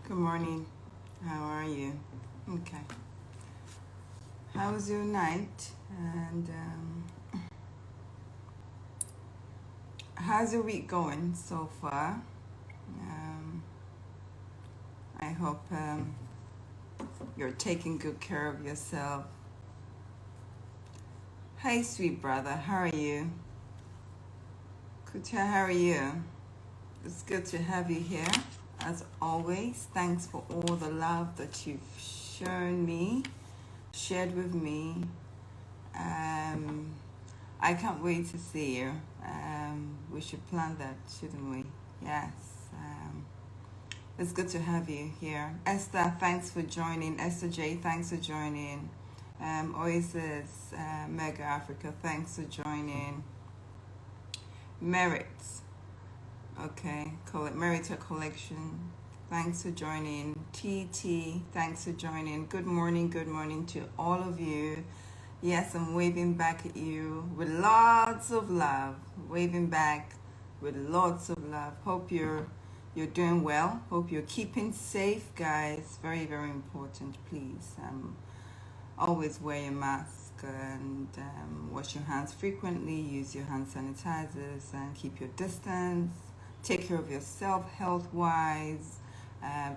Good morning. How are you? Okay. How was your night? And how's your week going so far? Um, I hope you're taking good care of yourself. Hey, sweet brother. How are you? Kucha, how are you? It's good to have you here. As always, thanks for all the love that you've shown me, shared with me. Um, I can't wait to see you. We should plan that, shouldn't we? Yes. It's good to have you here. Esther, thanks for joining. Esther J, thanks for joining. Oasis, Mega Africa, thanks for joining. Merit, okay, Merita Collection, thanks for joining. TT, thanks for joining. Good morning to all of you. Yes, I'm waving back at you with lots of love. Waving back with lots of love. Hope you're doing well. Hope you're keeping safe, guys. Very, very important. Please, always wear your mask and wash your hands frequently. Use your hand sanitizers and keep your distance. Take care of yourself health-wise.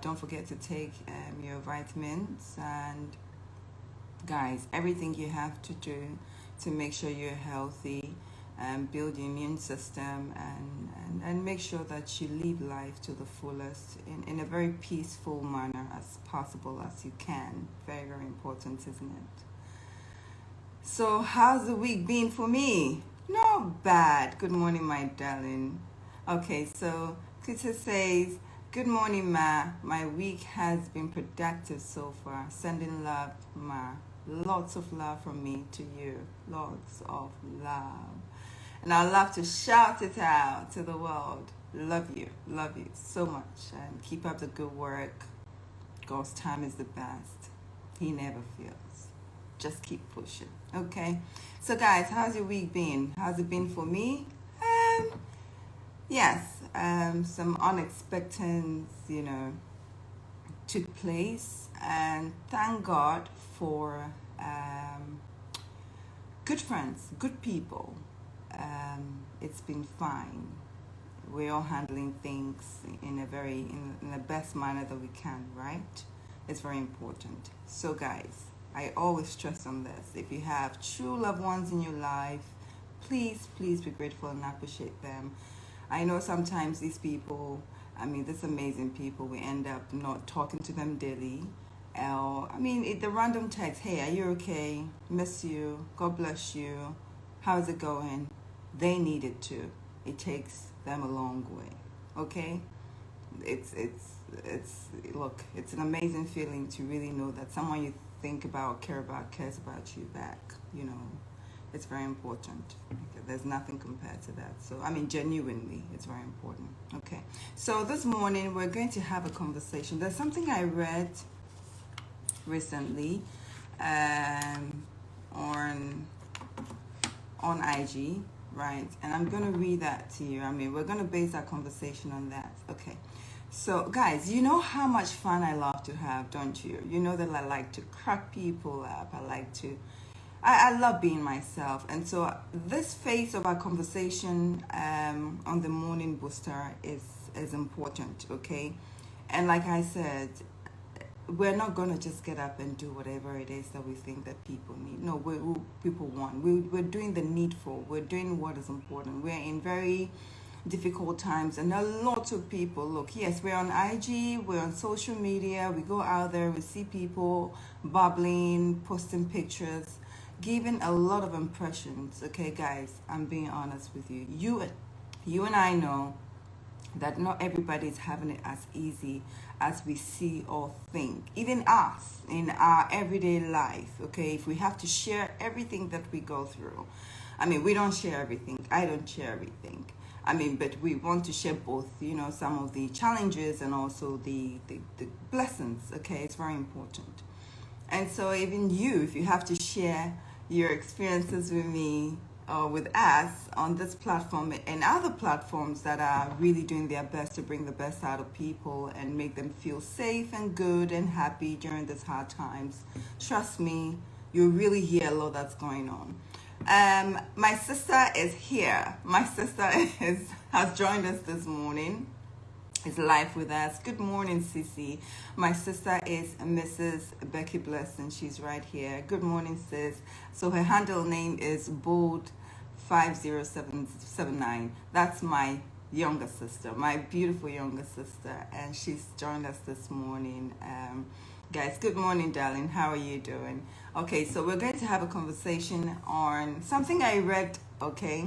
Don't forget to take your vitamins and guys, everything you have to do to make sure you're healthy and build your immune system and make sure that you live life to the fullest in a very peaceful manner as possible as you can. Very, very important, isn't it? So how's the week been for me? Not bad. Good morning, my darling. Okay, so Kuta says, good morning, Ma. My week has been productive so far. Sending love, Ma. Lots of love from me to you. Lots of love. And I love to shout it out to the world. Love you so much. And keep up the good work. God's time is the best. He never fails. Just keep pushing. Okay? So guys, how's your week been? How's it been for me? Yes, some unexpected, took place, and thank God for good friends, good people. It's been fine. We're all handling things in the best manner that we can, right? It's very important. So guys, I always stress on this. If you have true loved ones in your life, please be grateful and appreciate them. I know sometimes these people, these amazing people, we end up not talking to them daily. The random text, hey, are you okay? Miss you. God bless you. How's it going? They need it too. It takes them a long way. Okay? Look, it's an amazing feeling to really know that someone you think about, care about, cares about you back. It's very important. There's nothing compared to that. So, genuinely, it's very important. Okay. So this morning, we're going to have a conversation. There's something I read recently on IG, right? And I'm going to read that to you. We're going to base our conversation on that. Okay. So, guys, you know how much fun I love to have, don't you? You know that I like to crack people up. I love being myself. And so this phase of our conversation on the morning booster is important, okay? And like I said, we're not going to just get up and do whatever it is that we think that people need. No, people want. We're doing the needful. We're doing what is important. We're in very difficult times, and a lot of people, look, yes, we're on IG, we're on social media, we go out there, we see people bubbling, posting pictures, giving a lot of impressions. Okay, guys, I'm being honest with you. You and I know that not everybody is having it as easy as we see or think. Even us in our everyday life, okay, if we have to share everything that we go through. We don't share everything. I don't share everything. But we want to share both, some of the challenges and also the blessings, okay? It's very important. And so even you, if you have to share your experiences with me, with us on this platform and other platforms that are really doing their best to bring the best out of people and make them feel safe and good and happy during these hard times. Trust me, you really hear a lot that's going on. My sister is here. My sister has joined us this morning. Is live with us. Good morning, Sissy. My sister is Mrs. Becky Blessing. She's right here. Good morning, sis. So her handle name is Bold50779. That's my younger sister, my beautiful younger sister, and she's joined us this morning. Guys, good morning, darling. How are you doing? Okay, so we're going to have a conversation on something I read, okay,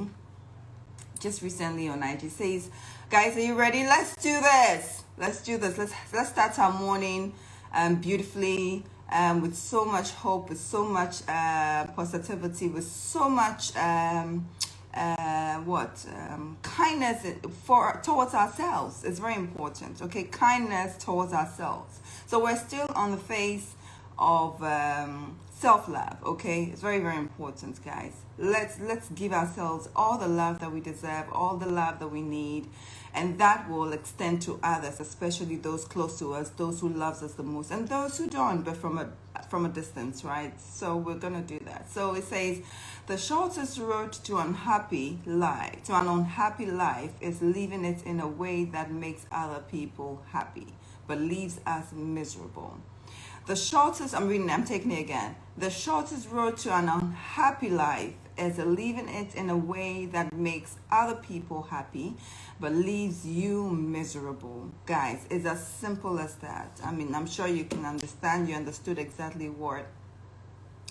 just recently on IG. Says, guys, are you ready? Let's do this. Let's do this. Let's start our morning beautifully, with so much hope, with so much positivity, with so much kindness towards ourselves. It's very important. Okay, kindness towards ourselves. So we're still on the phase of self-love. Okay, it's very, very important, guys. Let's give ourselves all the love that we deserve, all the love that we need, and that will extend to others, especially those close to us, those who loves us the most, and those who don't, but from a distance, right? So we're gonna do that. So it says, the shortest road to an unhappy life is living it in a way that makes other people happy, but leaves us miserable. I'm taking it again. The shortest road to an unhappy life is living it in a way that makes other people happy, but leaves you miserable. Guys, it's as simple as that. I mean, I'm sure you can understand. You understood exactly what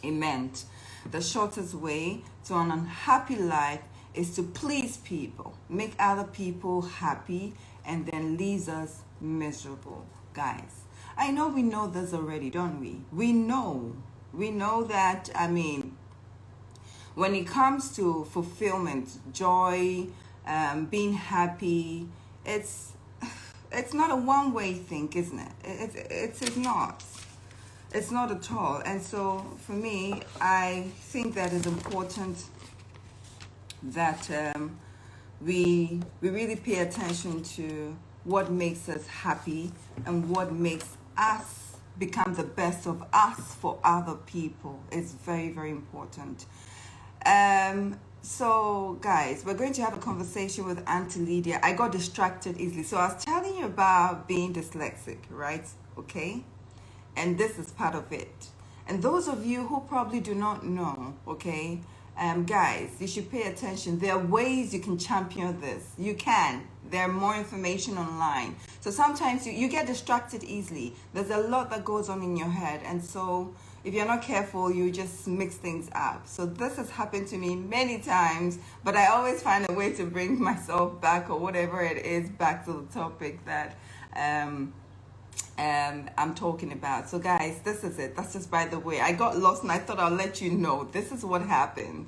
it meant. The shortest way to an unhappy life is to please people, make other people happy, and then leaves us miserable. Guys, I know we know this already, don't we? We know that, I mean, when it comes to fulfillment, joy, being happy, it's not a one-way thing, isn't it? It's not. It's not at all. And so for me, I think that it's important that we really pay attention to what makes us happy and what makes us become the best of us for other people. It's very, very important. So guys, we're going to have a conversation with Auntie Lydia. I got distracted easily. So I was telling you about being dyslexic, right? Okay. And this is part of it. And those of you who probably do not know, okay, guys, you should pay attention. There are ways you can champion this. You can. There are more information online. So sometimes you get distracted easily. There's a lot that goes on in your head. And so if you're not careful, you just mix things up. So this has happened to me many times, but I always find a way to bring myself back, or whatever it is, back to the topic that I'm talking about. So guys, this is it. That's just by the way. I got lost and I thought I'll let you know. This is what happens.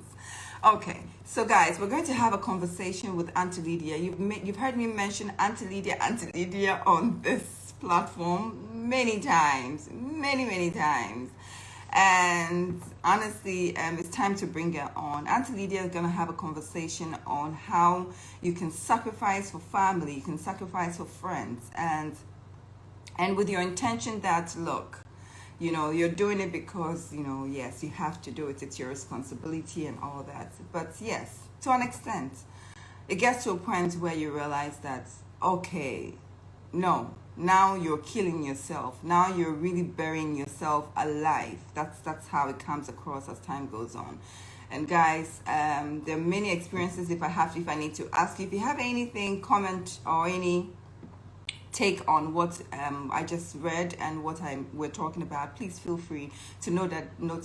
Okay, so guys, we're going to have a conversation with Auntie Lydia. You've heard me mention Auntie Lydia on this platform many times, many times. And honestly, it's time to bring her on. Auntie Lydia is going to have a conversation on how you can sacrifice for family, you can sacrifice for friends, and with your intention that, look, you know, you're doing it because, you know, yes, you have to do it. It's your responsibility and all that. But yes, to an extent, it gets to a point where you realize that, okay, no, now you're killing yourself. Now you're really burying yourself alive. That's how it comes across as time goes on. And guys, there are many experiences. If I need to ask you, if you have anything, comment, or any take on what I just read and what we're talking about, please feel free to note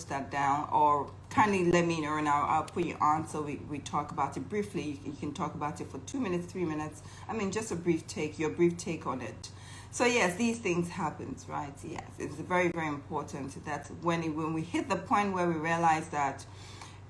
that down, or kindly let me know and I'll put you on so we talk about it briefly. You can talk about it for 2 minutes, 3 minutes. I mean, just your brief take on it. So yes, these things happen, right? Yes, it's very, very important that when we hit the point where we realize that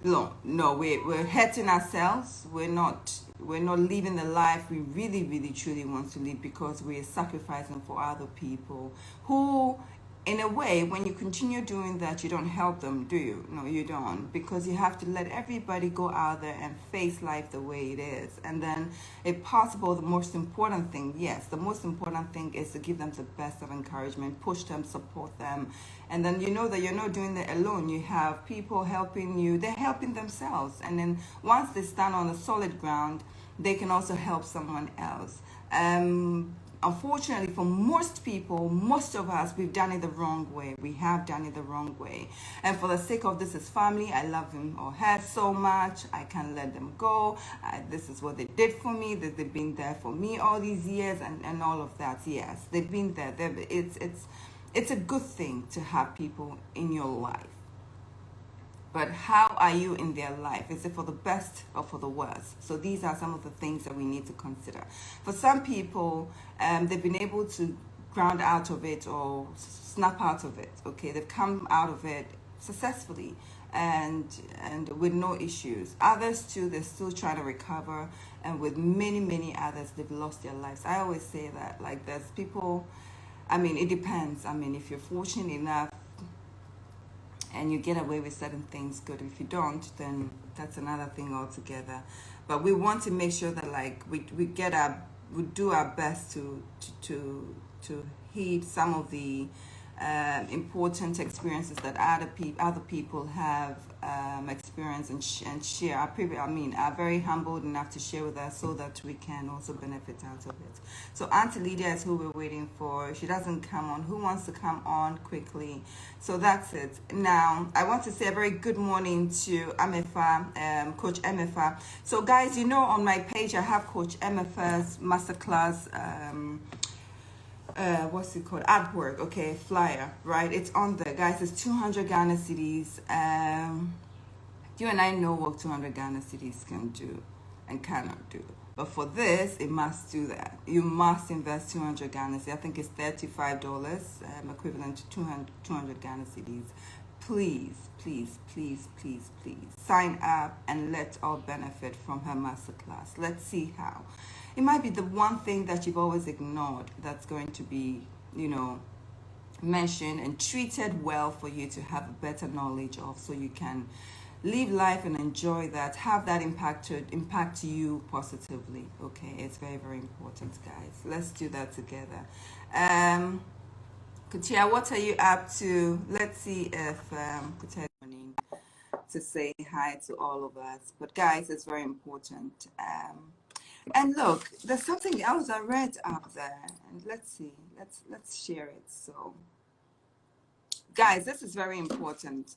no, we're hurting ourselves. We're not living the life we really, really, truly want to live, because we're sacrificing for other people who in a way, when you continue doing that, you don't help them, do you? No, you don't, because you have to let everybody go out there and face life the way it is. And then, if possible, the most important thing, yes, the most important thing is to give them the best of encouragement, push them, support them. And then you know that you're not doing it alone. You have people helping you, they're helping themselves. And then once they stand on a solid ground, they can also help someone else. Unfortunately, for most people, most of us, we've done it the wrong way. We have done it the wrong way. And for the sake of this is family, I love him or her so much. I can't let them go. This is what they did for me. That they've been there for me all these years, and all of that. Yes, they've been there. It's a good thing to have people in your life. But how are you in their life? Is it for the best or for the worst? So these are some of the things that we need to consider. For some people, they've been able to ground out of it or snap out of it. Okay, they've come out of it successfully and with no issues. Others too, they're still trying to recover, and with many others, they've lost their lives. I always say that, like, there's people. I mean, it depends. I mean, if you're fortunate enough and you get away with certain things, good. If you don't, then that's another thing altogether. But we want to make sure that, like, we do our best to heed some of the important experiences that other people have experienced and share. Are very humbled enough to share with us so that we can also benefit out of it. So Auntie Lydia is who we're waiting for. She doesn't come on. Who wants to come on quickly? So that's it. Now, I want to say a very good morning to Emefa, Coach Emefa. So guys, you know, on my page, I have Coach Emefa's masterclass, what's it called, artwork, okay, flyer, right? It's on there, guys. It's 200 Ghana cedis. You and I know what 200 Ghana cedis can do and cannot do, but for this, it must do that. You must invest 200 Ghana cedis. I think it's $35, equivalent to 200 Ghana cedis. Please sign up and let's all benefit from her masterclass. Let's see how. It might be the one thing that you've always ignored that's going to be, you know, mentioned and treated well for you to have a better knowledge of, so you can live life and enjoy that, have that impact you positively. Okay, it's very important, guys. Let's do that together. Kutia, what are you up to? Let's see if Kutia is morning to say hi to all of us. But guys, it's very important. And look, there's something else I read up there, and let's see. Let's share it. So, guys, this is very important.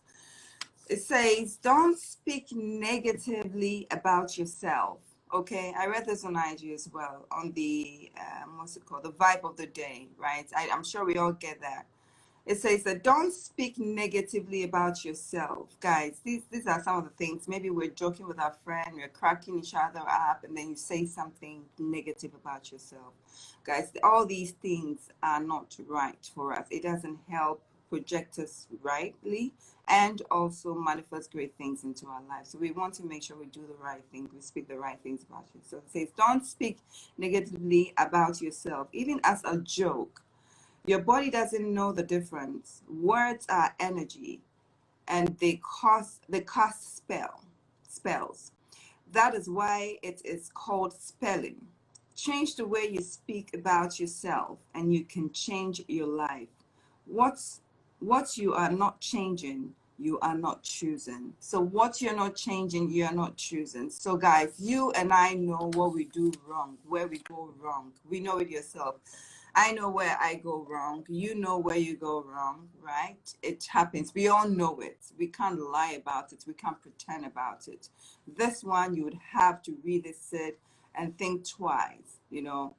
It says, don't speak negatively about yourself. Okay, I read this on IG as well, on the what's it called, the vibe of the day, right? I'm sure we all get that. It says that don't speak negatively about yourself. Guys, these are some of the things. Maybe we're joking with our friend, we're cracking each other up, and then you say something negative about yourself. Guys, all these things are not right for us. It doesn't help project us rightly and also manifest great things into our lives. So we want to make sure we do the right thing, we speak the right things about you. So it says, don't speak negatively about yourself, even as a joke. Your body doesn't know the difference. Words are energy, and they cast spells. That is why it is called spelling. Change the way you speak about yourself, and you can change your life. What's what you are not changing, you are not choosing. So what you're not changing, you are not choosing. So guys, you and I know what we do wrong, where we go wrong. We know it yourself. I know where I go wrong. You know where you go wrong, right? It happens. We all know it. We can't lie about it. We can't pretend about it. This one, you would have to really sit and think twice, you know,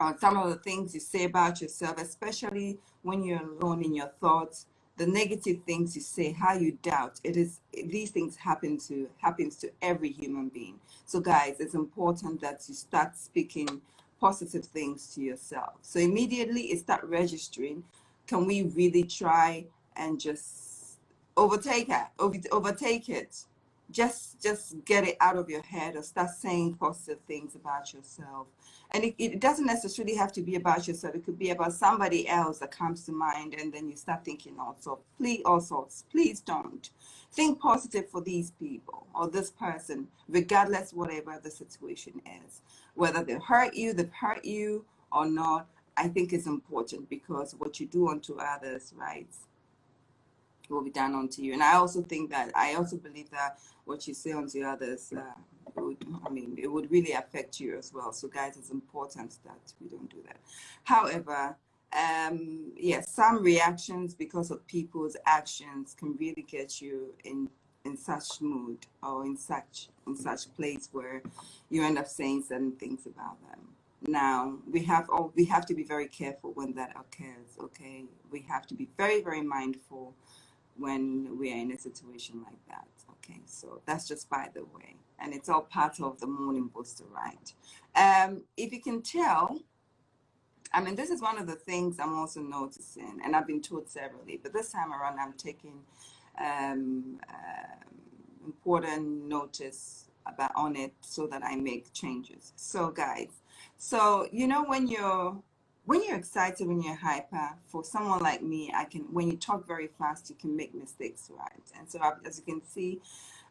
on some of the things you say about yourself, especially when you're alone in your thoughts, the negative things you say, how you doubt. These things happens to every human being. So guys, it's important that you start speaking positive things to yourself. So immediately it start registering. Can we really try and just overtake it? just get it out of your head, or start saying positive things about yourself. And it doesn't necessarily have to be about yourself. It could be about somebody else that comes to mind, and then you start thinking all sorts. Please don't think positive for these people or this person, regardless whatever the situation is, whether they've hurt you or not. I think it's important, because what you do unto others, right, will be done unto you. And I also believe that what you say unto others, it would really affect you as well. So guys, it's important that we don't do that. However, yes, some reactions because of people's actions can really get you in such mood, or in such place where you end up saying certain things about them. Now we have to be very careful when that occurs. Okay, we have to be very, very mindful when we are in a situation like that. Okay, so that's just by the way, and it's all part of the morning booster, right? If you can tell, I mean, this is one of the things I'm also noticing, and I've been told severally, but this time around I'm taking um, important notice on it, so that I make changes. So guys, so when you're excited, when you're hyper, for someone like me, when you talk very fast, you can make mistakes, right? And so as you can see,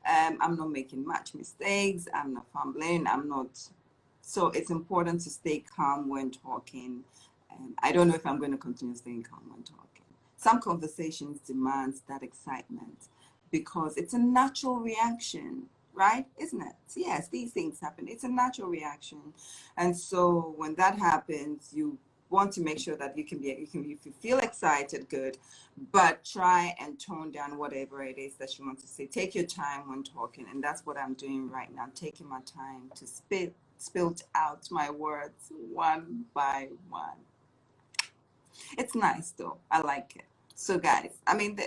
I'm not making much mistakes. I'm not fumbling. So it's important to stay calm when talking. I don't know if I'm going to continue staying calm when talking. Some conversations demand that excitement, because it's a natural reaction, right? Isn't it? Yes, these things happen. It's a natural reaction. And so when that happens, you want to make sure that if you feel excited, good, but try and tone down whatever it is that you want to say. Take your time when talking, and that's what I'm doing right now, taking my time to spill out my words one by one. It's nice though. I like it. So guys, I mean,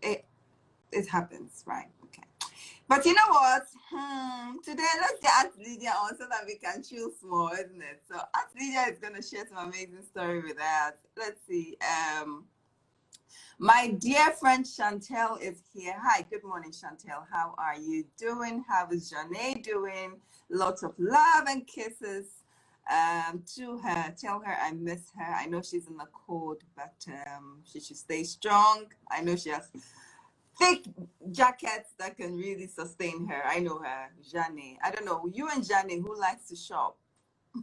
it happens, right? Okay. But you know what? Today, let's get Aunt Lydia on so that we can chill small, isn't it? So Aunt Lydia is going to share some amazing story with us. Let's see. My dear friend Chantel is here. Hi, good morning, Chantel. How are you doing? How is Janae doing? Lots of love and kisses to her. Tell her I miss her. I know she's in the cold, but she should stay strong. I know she has thick jackets that can really sustain her. I know her, Janae. I don't know, you and Janae, who likes to shop?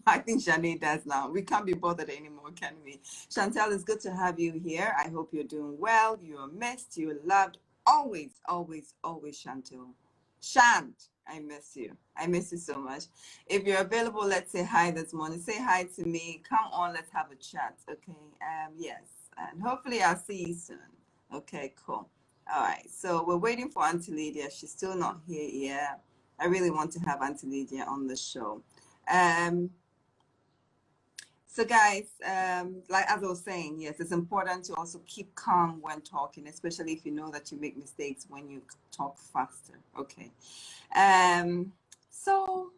I think Janae does now. We can't be bothered anymore, can we? Chantel, it's good to have you here. I hope you're doing well. You're missed. You're loved. Always, always, always, Chantel. Shant, I miss you. I miss you so much. If you're available, let's say hi this morning. Say hi to me. Come on, let's have a chat. Okay. Yes. And hopefully I'll see you soon. Okay, cool. All right. So we're waiting for Auntie Lydia. She's still not here yet. I really want to have Auntie Lydia on the show. So guys, like as I was saying, yes, it's important to also keep calm when talking, especially if you know that you make mistakes when you talk faster. Okay. So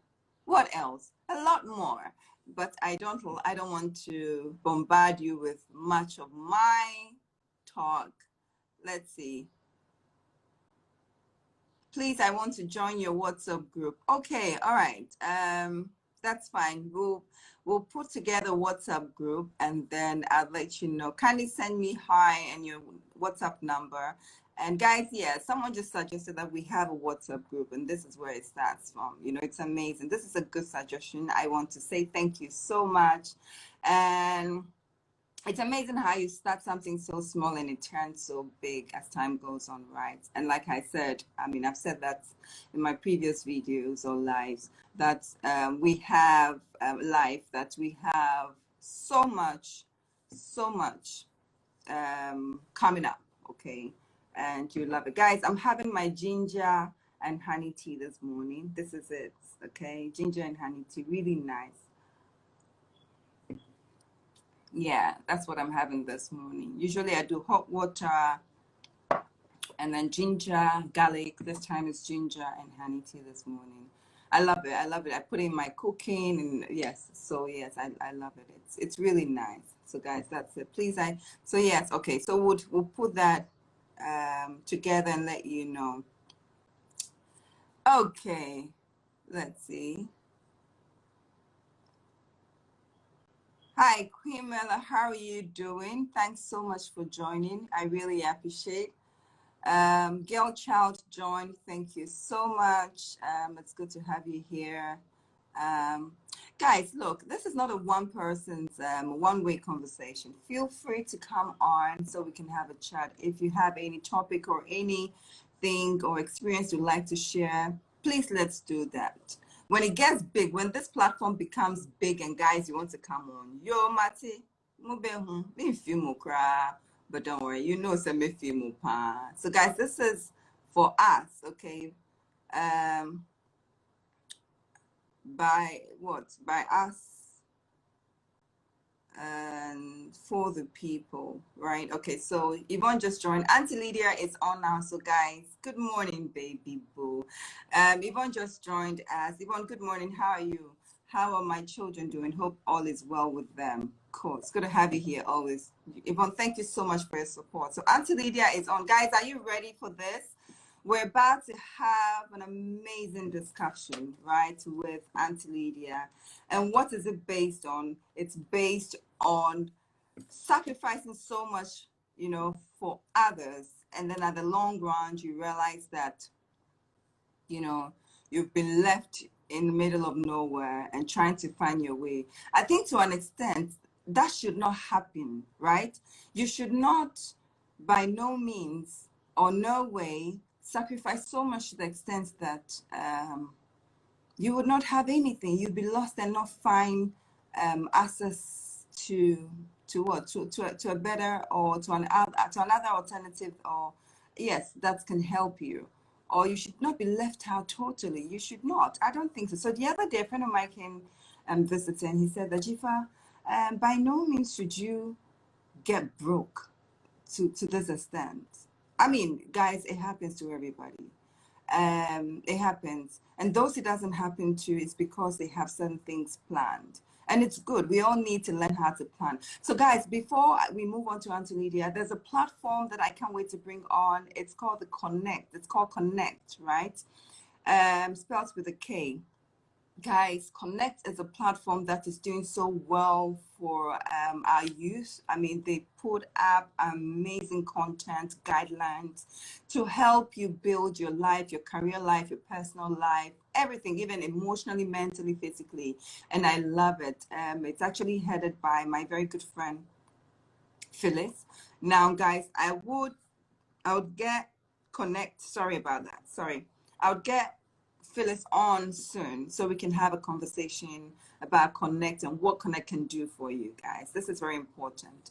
what else? A lot more, but I don't want to bombard you with much of my talk. Let's see. Please, I want to join your WhatsApp group. Okay, all right. That's fine. We'll put together a WhatsApp group, and then I'll let you know. Kindly send me hi and your WhatsApp number. And guys, yeah, someone just suggested that we have a WhatsApp group, and this is where it starts from. You know, it's amazing. This is a good suggestion. I want to say thank you so much. And it's amazing how you start something so small and it turns so big as time goes on, right? And like I said, I mean, I've said that in my previous videos or lives, that we have life, that we have so much coming up, okay? And you love it. Guys, I'm having my ginger and honey tea this morning. This is it, okay? Ginger and honey tea, really nice. Yeah, that's what I'm having this morning. Usually I do hot water and then ginger, garlic. This time it's ginger and honey tea this morning. I love it. I love it. I put it in my cooking, and yes. So yes, I love it. It's really nice. So guys, that's it. Please, so yes, okay. So we'll put that together and let you know. Okay, let's see. Hi, Queen Mela, how are you doing? Thanks so much for joining. I really appreciate. Girl Child joined. Thank you so much. It's good to have you here. Um, Guys, look, this is not a one person's one-way conversation. Feel free to come on so we can have a chat. If you have any topic or anything or experience you'd like to share, please let's do that. When it gets big, when this platform becomes big and guys, you want to come on, yo, Mati, me feel more cry, but don't worry, you know, some me feel more pa. So, guys, this is for us, okay? Um, by what? By us and for the people, right? Okay, so Yvonne just joined. Auntie Lydia is on now. So guys, good morning, baby boo. Yvonne just joined us. Yvonne, good morning. How are you? How are my children doing? Hope all is well with them. Cool. It's good to have you here always. Yvonne, thank you so much for your support. So Auntie Lydia is on. Guys, are you ready for this? We're about to have an amazing discussion, right, with Auntie Lydia. And what is it based on? It's based on sacrificing so much, you know, for others. And then at the long run, you realize that, you know, you've been left in the middle of nowhere and trying to find your way. I think to an extent, that should not happen, right? You should not, by no means or no way, sacrifice so much to the extent that you would not have anything. You'd be lost and not find access to what to a better or to another alternative, or yes, that can help you. Or you should not be left out totally. You should not. I don't think so. So the other day, a friend of mine came visit, and he said that Jifa, by no means should you get broke to this extent. I mean, guys, it happens to everybody. It happens. And those it doesn't happen to is because they have certain things planned. And it's good. We all need to learn how to plan. So guys, before we move on to Auntie Lydia, there's a platform that I can't wait to bring on. It's called the Connect. It's called Connect, right? Spelled with a K. Guys, Connect is a platform that is doing so well for our youth. I mean, they put up amazing content, guidelines to help you build your life, your career life, your personal life, everything, even emotionally, mentally, physically. And I love it. It's actually headed by my very good friend, Phyllis. Now, guys, I would get Connect. Sorry about that. Sorry. I would get Phyllis on soon so we can have a conversation about Connect and what Connect can do for you guys. This is very important.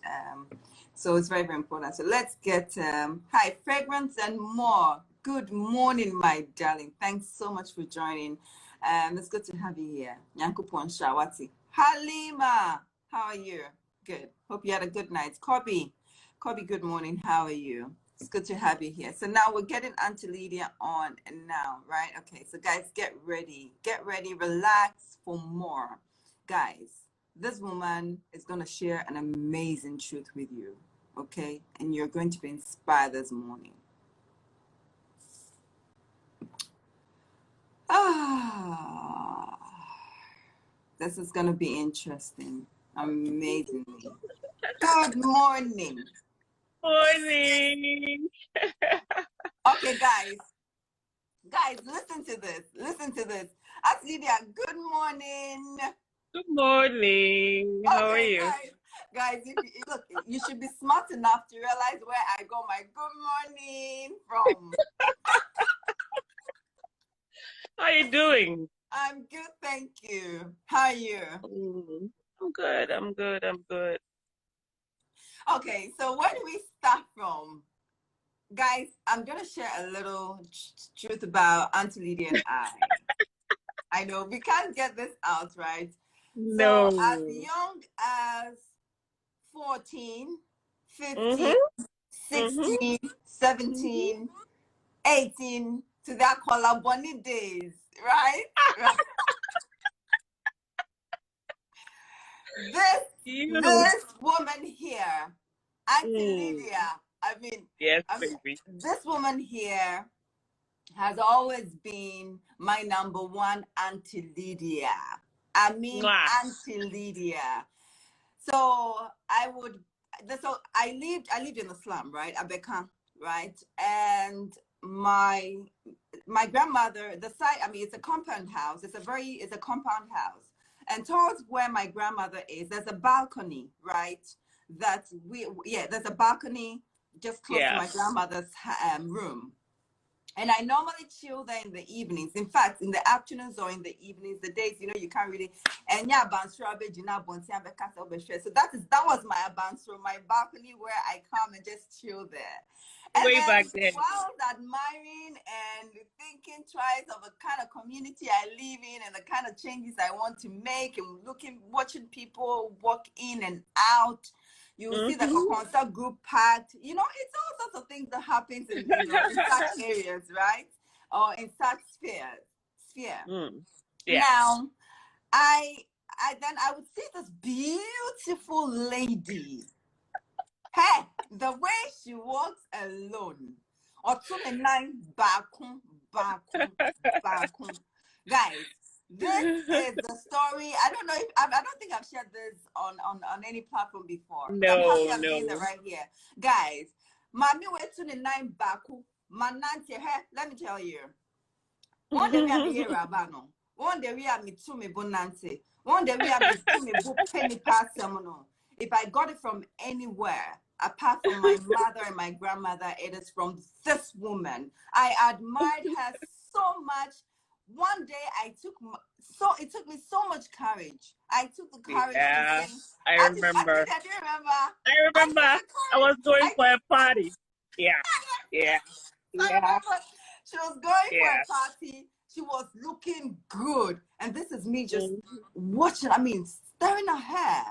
So it's very, very important. So let's get, hi, Fragrance and More. Good morning, my darling. Thanks so much for joining. It's good to have you here. Nyankupon Shawati. Halima, how are you? Good. Hope you had a good night. Kobe, good morning. How are you? It's good to have you here. So now we're getting Auntie Lydia on and now, right? Okay, so guys, get ready. Get ready, relax for more. Guys, this woman is going to share an amazing truth with you, okay? And you're going to be inspired this morning. Ah, this is going to be interesting. Amazingly. Good morning. Morning. Okay, guys, listen to this. Listen to this. Lydia, good morning. Good morning. How are you? Guys, look, you should be smart enough to realize where I got my good morning from. How are you doing? I'm good, thank you. How are you? I'm good. I'm good. I'm good. Okay, so where do we start from? Guys, I'm going to share a little truth about Auntie Lydia and I. I know we can't get this out, right? No. So as young as 14, 15, 16, 17, 18 to that Kolaboni days, right? This woman here, Auntie Lydia, yes, baby. This woman here has always been my number one, Auntie Lydia. I mean, Mwah. Auntie Lydia. So I lived in the slum, right? Abeka, right? And my grandmother, the site, I mean, it's a compound house. It's a compound house. And towards where my grandmother is, there's a balcony, right? There's a balcony just close to Yeah. my grandmother's room. And I normally chill there in the evenings. In fact, in the afternoons or in the evenings, the days, you can't really. And yeah, so that was my abansro, my balcony where I come and just chill there. And Way then back then. while I was admiring and thinking twice of the kind of community I live in and the kind of changes I want to make and watching people walk in and out, you will see the Kokonsa group packed. It's all sorts of things that happens in such areas, right? Or in such sphere. Yeah. Now, I would see this beautiful lady. Hey, the way she walks alone. Or to the nine bakum. Guys, this is the story. I don't know if I don't think I've shared this on any platform before. But I'm happy I'm doing it right here. Guys, Mami went to the nine baku. Manante, hey, let me tell you. One day we are here, Rabano. One day we are me to me bonante. One day we are me to me book penny pass seminal. If I got it from anywhere, apart from my mother and my grandmother, it is from this woman. I admired her so much. One day it took me so much courage. I took the courage to say, I remember. I do remember. I remember. I was going for a party. Yeah. Yeah. Yeah. She was going for a party. She was looking good. And this is me just watching, staring at her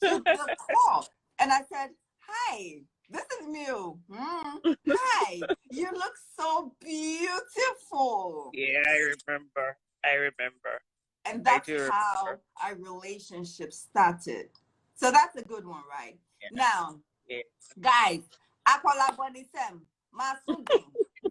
to the core. And I said, hi, this is Mew. Hi, you look so beautiful. Yeah, I remember. And that's how our relationship started. So that's a good one, right? Yeah. Now, guys, Akola Bonisem, Masudi.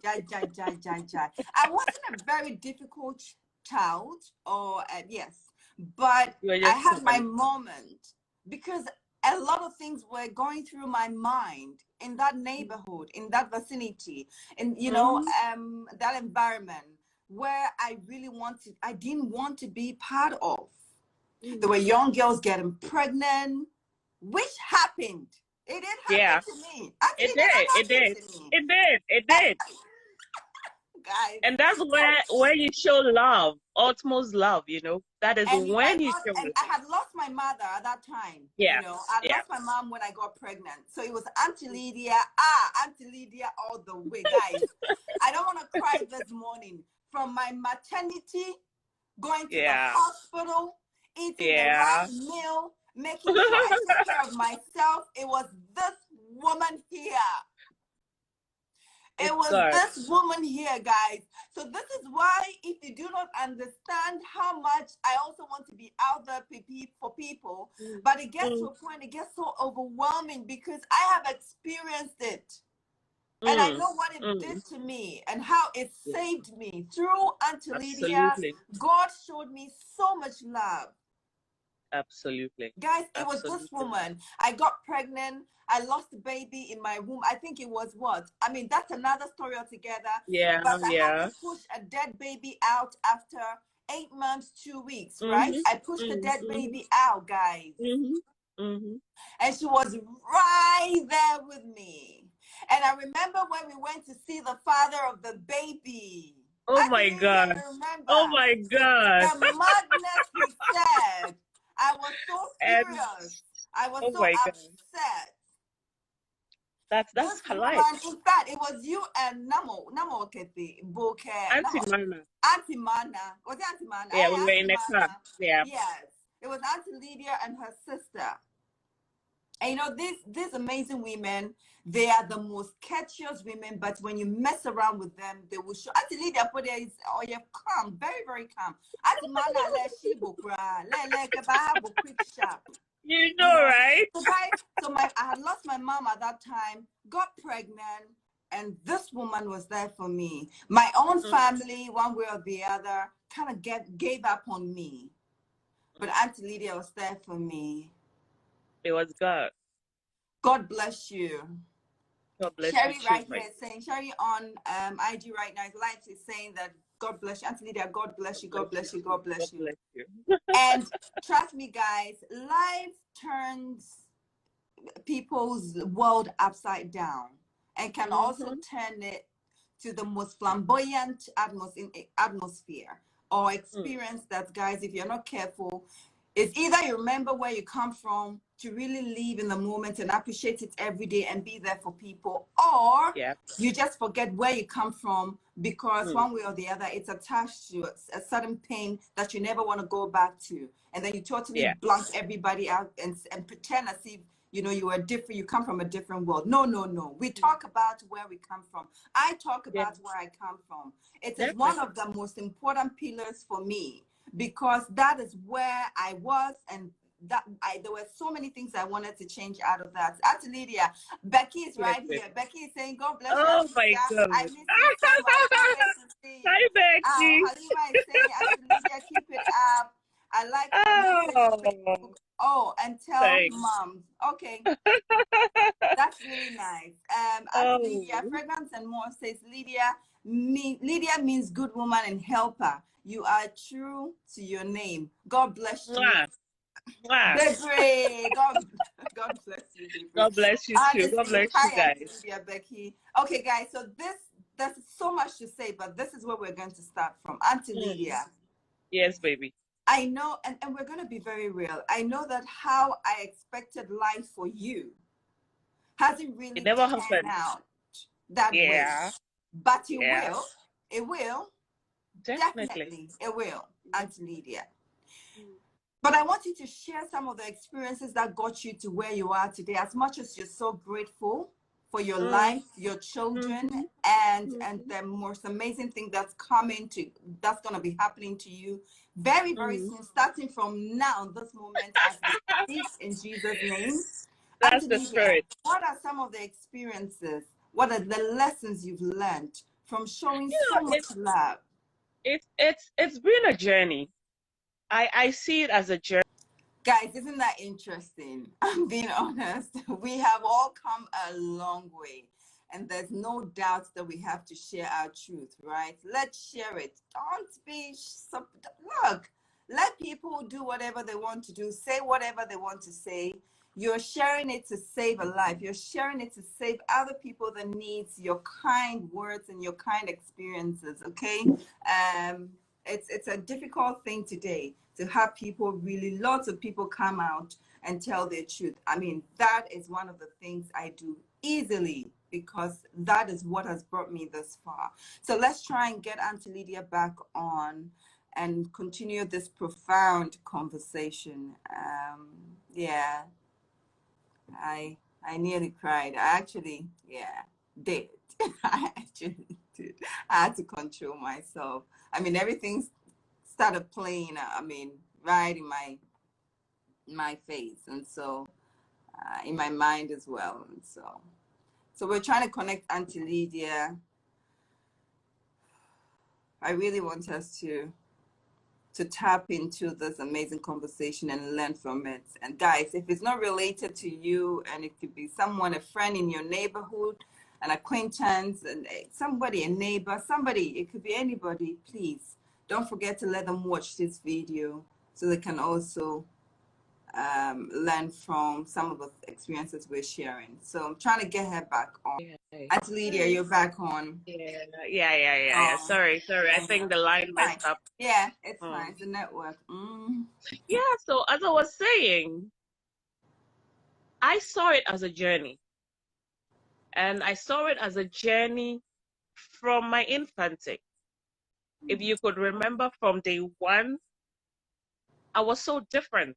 I wasn't a very difficult child, or yes, but I had my moment because a lot of things were going through my mind in that neighborhood, in that vicinity, in that environment where I didn't want to be part of. There were young girls getting pregnant, which happened. It did happen to me. Actually, it did. Guys. And that's where you show love, utmost love, That is when you show it. I had lost my mother at that time. Yeah. I lost my mom when I got pregnant. So it was Auntie Lydia. Auntie Lydia all the way. Guys, I don't want to cry this morning. From my maternity, going to the hospital, eating the right meal, making sure I take care of myself. It was this woman here. It was this woman here, guys. So this is why, if you do not understand how much I also want to be out there for people, but it gets to a point, it gets so overwhelming because I have experienced it. And I know what it did to me and how it saved me. Through Auntie Lydia, God showed me so much love. Absolutely. Guys, it was this woman. I got pregnant. I lost a baby in my womb. I think it was what? That's another story altogether. Yeah, but I had to push a dead baby out after 8 months, 2 weeks, right? I pushed the dead baby out, guys. And she was right there with me. And I remember when we went to see the father of the baby. Oh my God. Oh my God. The madness he said. I was so furious. I was so upset. That's her life. In fact, it was you and Namo Kethi, Boke. Auntie Mana. Auntie Mana. Was it Auntie Mana? Yeah, we were in the car. Yeah. Yes. It was Auntie Lydia and her sister. And these amazing women, they are the most courteous women, but when you mess around with them, they will show. Auntie Lydia put there is, calm, very, very calm. Auntie Mana, quick sharp. Right? So I had lost my mom at that time, got pregnant, and this woman was there for me. My own family, one way or the other, kind of gave up on me. But Auntie Lydia was there for me. It was God. God bless you. God bless Sherry you too, right here saying, Sherry on IG right now, live is saying that God bless you. Auntie Lydia, God bless you, God bless you, God bless you. God bless you. And trust me, guys, life turns people's world upside down and can also turn it to the most flamboyant atmosphere or experience that, guys, if you're not careful, it's either you remember where you come from to really live in the moment and appreciate it every day and be there for people, or you just forget where you come from because one way or the other it's attached to a certain pain that you never want to go back to, and then you totally blank everybody out and pretend as if you are different, you come from a different world. No. We talk about where we come from. I talk about where I come from. It is one of the most important pillars for me because that is where I was, and there were so many things I wanted to change out of that. Auntie Lydia, Becky is right here. Becky is saying, God bless you. Oh my God. I miss you so much. Can't wait to see you. Hi, Becky. Halima is saying, Auntie Lydia, keep it up. I like your message. Oh, and tell moms. Okay. That's really nice. Lydia, Fragrance and More says, Lydia means good woman and helper. You are true to your name. God bless you. Debre, God bless you, Debre. God bless you too. God bless you, guys. Lydia, Becky. Okay, guys, so there's so much to say, but this is where we're going to start from. Auntie Lydia. Yes, baby. I know, and we're going to be very real. I know that how I expected life for you hasn't really turned out that way. But it will. It will. Definitely. It will, Auntie Lydia. But I want you to share some of the experiences that got you to where you are today, as much as you're so grateful for your life, your children, and the most amazing thing that's going to be happening to you very, very soon, starting from now, this moment, as we speak in Jesus' name. That's the spirit. What are some of the experiences? What are the lessons you've learned from showing so much love? It's been a journey. I see it as a journey. Guys, isn't that interesting? I'm being honest. We have all come a long way, and there's no doubt that we have to share our truth, right? Let's share it. Don't be, look, let people do whatever they want to do, say whatever they want to say. You're sharing it to save a life. You're sharing it to save other people that needs your kind words and your kind experiences, okay? It's a difficult thing today to have people, really lots of people come out and tell their truth. I mean, that is one of the things I do easily because that is what has brought me this far. So let's try and get Auntie Lydia back on and continue this profound conversation. Yeah, I nearly cried. I actually, did. I actually did. I had to control myself. I mean, everything started playing, right in my face, and so in my mind as well. And so we're trying to connect Auntie Lydia. I really want us to tap into this amazing conversation and learn from it. And guys, if it's not related to you, and it could be someone, a friend in your neighborhood, an acquaintance, and somebody, a neighbor, somebody, it could be anybody, please don't forget to let them watch this video so they can also learn from some of the experiences we're sharing. So I'm trying to get her back on. Auntie Lydia, you're back on. Yeah. Sorry. I think the line messed up. Yeah, it's fine. It's the network. Yeah, so as I was saying, I saw it as a journey. And I saw it as a journey from my infancy. If you could remember from day one, I was so different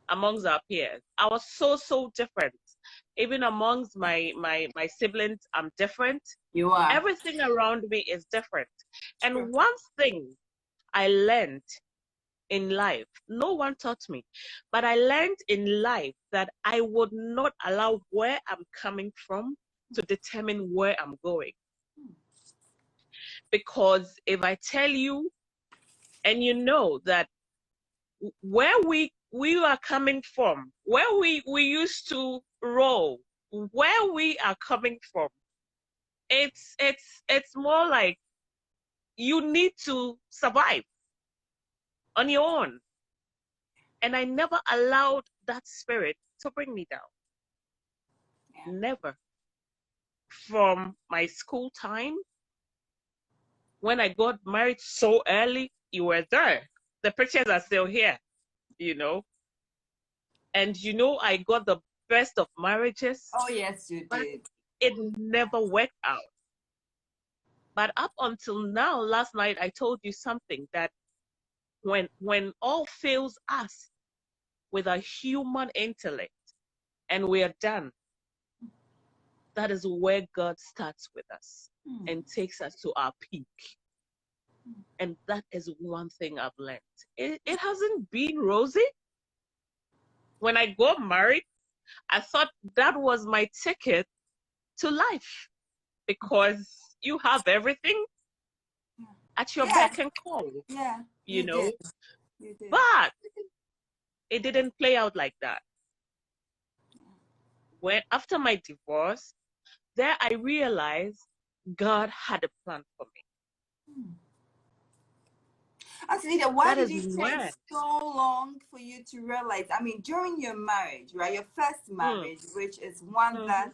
amongst our peers. I was so different. Even amongst my siblings, I'm different. You are. Everything around me is different. And one thing I learned in life, no one taught me, but I learned in life that I would not allow where I'm coming from to determine where I'm going. Because if I tell you, and you know that where we are coming from, where we used to roll, where we are coming from, it's more like you need to survive on your own. And I never allowed that spirit to bring me down. Yeah. Never. From my school time, when I got married so early, you were there. The pictures are still here, you know. And you know, I got the best of marriages, Oh, yes, you but did. it never worked out. But up until now, last night, I told you something that when all fails us with a human intellect and we are done, that is where God starts with us and takes us to our peak. And that is one thing I've learned. It hasn't been rosy. When I got married, I thought that was my ticket to life because you have everything at your Yeah, beck and call, yeah, you you know. did. You did. But it didn't play out like that. When after my divorce, there I realized God had a plan for me. Antonita, why That did is it take where. so long for you to realize? I mean, during your marriage, right? Your first Mm, marriage, which is one mm, that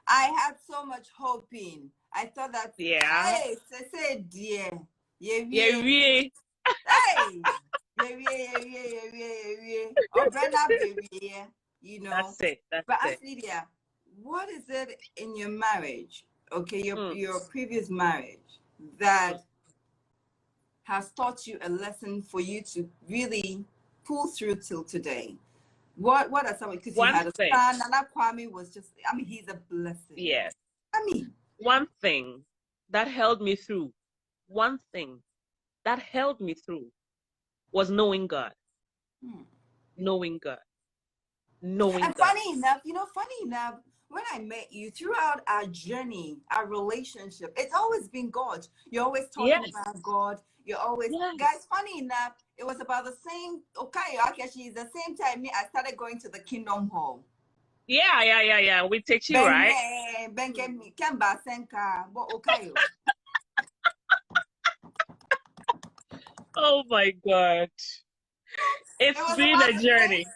I had so much hope in. I thought that, yeah. hey, say, dear, yeah, Yeah, yeah, really. hey, yeah, or Brenna, baby, you know. That's it. That's But it. Antonita, what is it in your marriage? Okay, Mm, your previous marriage mm. that has taught you a lesson for you to really pull through till today? What are some, because you One had a thing. son, Nana Kwame was just, I mean, he's a blessing. Yes. I mean, One thing that held me through. One thing that held me through was knowing God. Knowing God. Knowing and God. funny enough, when I met you throughout our journey, our relationship, it's always been God. You're always talking Yes. about God. You're always, Yes. guys, funny enough, it was about the same, okay, actually, the same time me, I started going to the Kingdom Hall. Yeah. We take you, right? Kemba Senka, but okay. Oh my God. It It's was been about a the same. journey.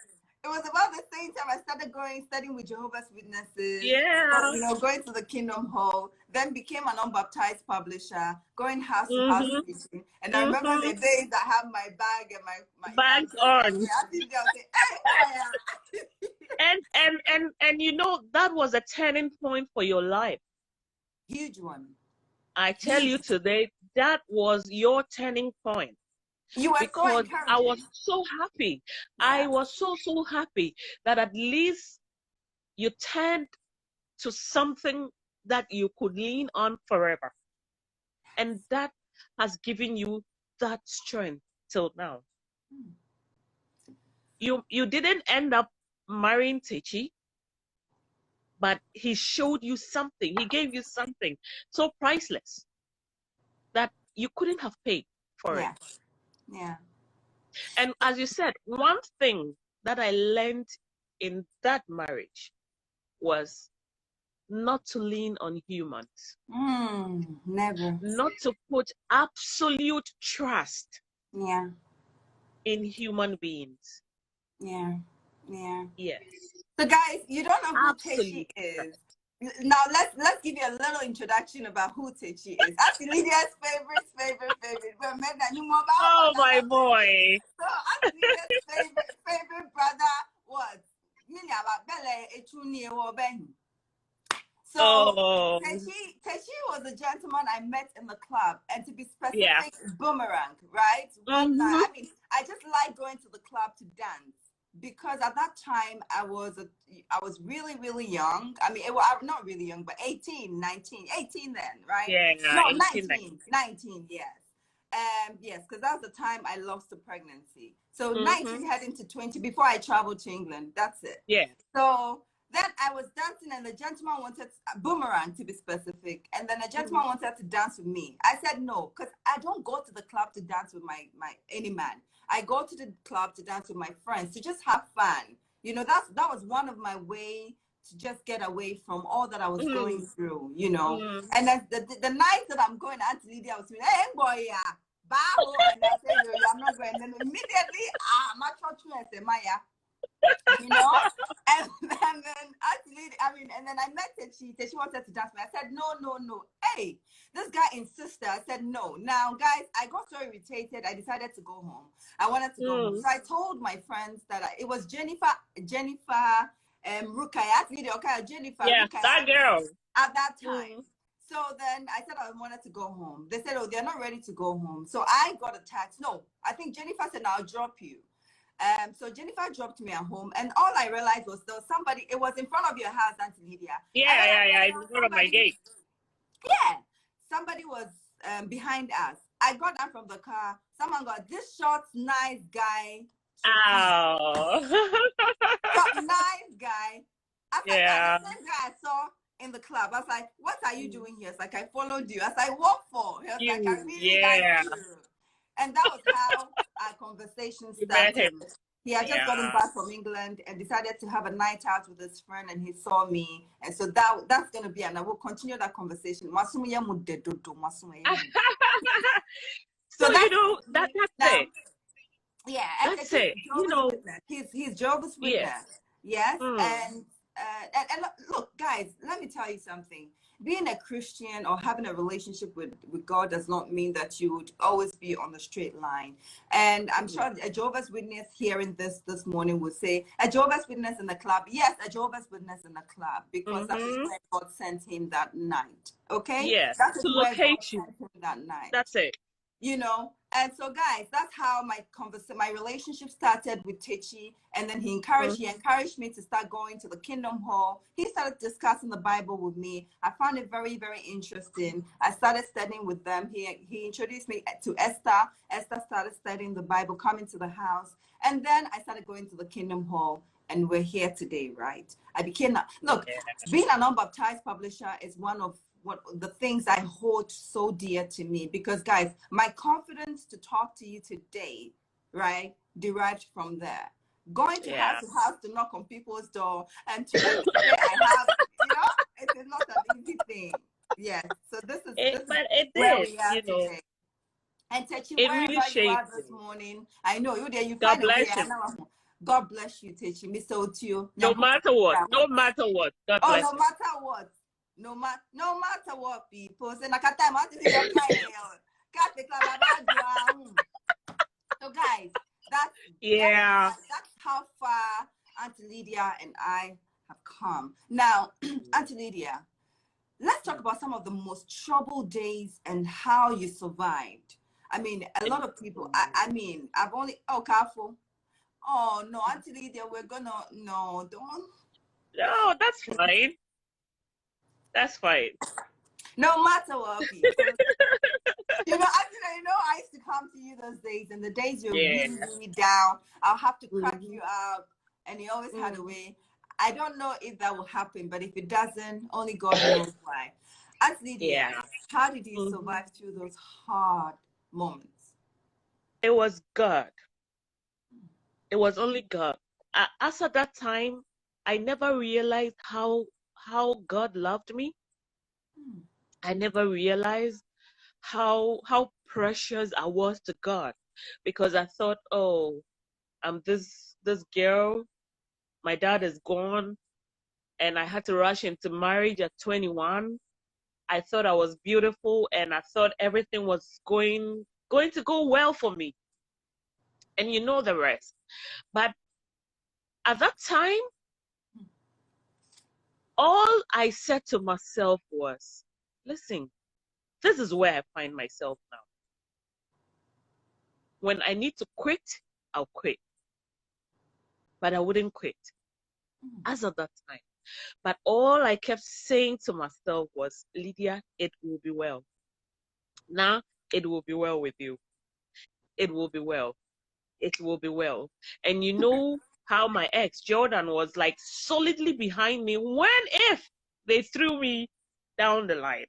It was about the same time I started studying with Jehovah's Witnesses, so, Yeah. going to the Kingdom Hall, then became an unbaptized publisher, going house to house Mm-hmm. preaching. And I remember the Mm-hmm. days I have my bag and my Bags on. I think they'll say, hey, And you know, that was a turning point for your life. huge one. I tell Huge. you today, that was your turning point You were so because I was encouraging. so happy. I Yeah. was so happy that at least you turned to something that you could lean on forever. And that has given you that strength till now. You didn't end up marrying Techi, but he showed you something. He gave you something so priceless that you couldn't have paid for it. Yeah. Yeah. And as you said, one thing that I learned in that marriage was not to lean on humans, Never. not to put absolute trust Yeah. in human beings. Yeah. Yeah. Yes, So guys, you don't know who Techi absolute is. trust. Now let's give you a little introduction about who Techi is. Actually, Lydia's favorite. But Oh my boy. so actually, Lydia's favorite brother was so Oh, Techi was a gentleman I met in the club, and to be yeah. specific, Boomerang, right? One night, Mm-hmm. I mean, I just like going to the club to dance because at that time I was really young. I mean, I'm not really young, but 18, 19, 18 then, right? Yeah, No, 18, 19, yes. Yes, because that's the time I lost the pregnancy. So 19 Mm-hmm. heading to 20 before I traveled to England. That's it. Yeah. So then I was dancing, and the gentleman wanted Boomerang to be specific, and then the Mm-hmm. gentleman wanted to dance with me. I said no, because I don't go to the club to dance with my any man. I go to the club to dance with my friends to just have fun. You know, that was one of my way to just get away from all that I was going Mm-hmm. through. You know, Mm-hmm. and then the night that I'm going, Auntie Lydia was saying, "Hey boy, yeah." Baho, and I said, "Yo, I'm not going." And then immediately, my church man said, "Maya," you know. And then actually, I mean, and then I met her. She said she wanted to dance with me. I said, no, no, no. Hey, this guy insisted. I said, no. Now, guys, I got so irritated. I decided to go home. I wanted to go home. Mm. So I told my friends that it was Jennifer, Rukayat, okay, Jennifer, Yeah, that Rukayat girl. at that time. Mm. So then I said I wanted to go home. They said, oh, they're not ready to go home. So I got a text. No, I think Jennifer said, I'll drop you. So Jennifer dropped me at home, and all I realized was there was somebody. It was in front of your house, Auntie Lydia. Yeah, And then yeah, I yeah. realized In front of my gate. yeah, somebody was behind us. I got down from the car. Someone got this short, nice guy. Oh. Short, nice guy. I was like, Yeah. the same guy I saw in the club. I was like, what are you doing here? It's like, I followed you. I was like, what for? He was like, I You. really like Yeah. you. And that was how our conversation You met started. him. He had just gotten Yeah. back from England and decided to have a night out with his friend, and he saw me. And so that's going to be, and I will continue that conversation. So, So you that's know, that's now, it. yeah, and That's he's it. You Jehovah's know, Witness. He's Jehovah's yes. Witness. Yes. Mm. And look, guys, let me tell you something. Being a Christian or having a relationship with God does not mean that you would always be on the straight line. And I'm sure a Jehovah's Witness hearing this morning would say, a Jehovah's Witness in the club. Yes, a Jehovah's Witness in the club, because that is Mm-hmm. where God sent him that night. Okay? Yes. That is To where God locate you. sent him that night. That's it. You know. And so guys, that's how my relationship started with Techi. And then he encouraged me to start going to the Kingdom Hall. He started discussing the Bible with me. I found it very, very interesting. I started studying with them. He introduced me to Esther. Esther started studying the Bible, coming to the house, and then I started going to the Kingdom Hall, and we're here today, right? I became look, being an unbaptized publisher is one of the things I hold so dear to me, because guys, my confidence to talk to you today, right, derived from there. Going to Yeah. house to knock on people's door and to let me say I have, it is not an easy thing. Yes. So this is But it where did, we are you know. today. And Techi, It really wherever you are shaped this me. morning, I know you there. You God find a way. bless you. God bless you, Techi. Mr. Otio. No matter what. No matter what. God Oh, bless no you. matter what. No matter what, people say nakata I to your kind. So guys, that's how far Auntie Lydia and I have come. Now, Auntie Lydia, let's talk about some of the most troubled days and how you survived. I mean, a lot of people, I mean, I've only, careful. Oh, no, Auntie Lydia, no, don't. No, that's fine. That's fine. No matter what, people. I used to come to you those days, and the days you're really, really down, I'll have to crack you up, and you always had a way. I don't know if that will happen, but if it doesn't, only God knows why. Ask Lydia, how did you survive through those hard moments? It was God. It was only God. As at that time, I never realized how God loved me. I never realized how precious I was to God, because I thought, oh, I'm this girl. My dad is gone, and I had to rush into marriage at 21. I thought I was beautiful, and I thought everything was going to go well for me, and you know the rest. But at that time, all I said to myself was, listen, this is where I find myself now. When I need to quit, I'll quit. But I wouldn't quit as of that time. But all I kept saying to myself was, Lydia, it will be well. Now, it will be well with you. It will be well. It will be well. And you know, how my ex Jordan was like solidly behind me when if they threw me down the line.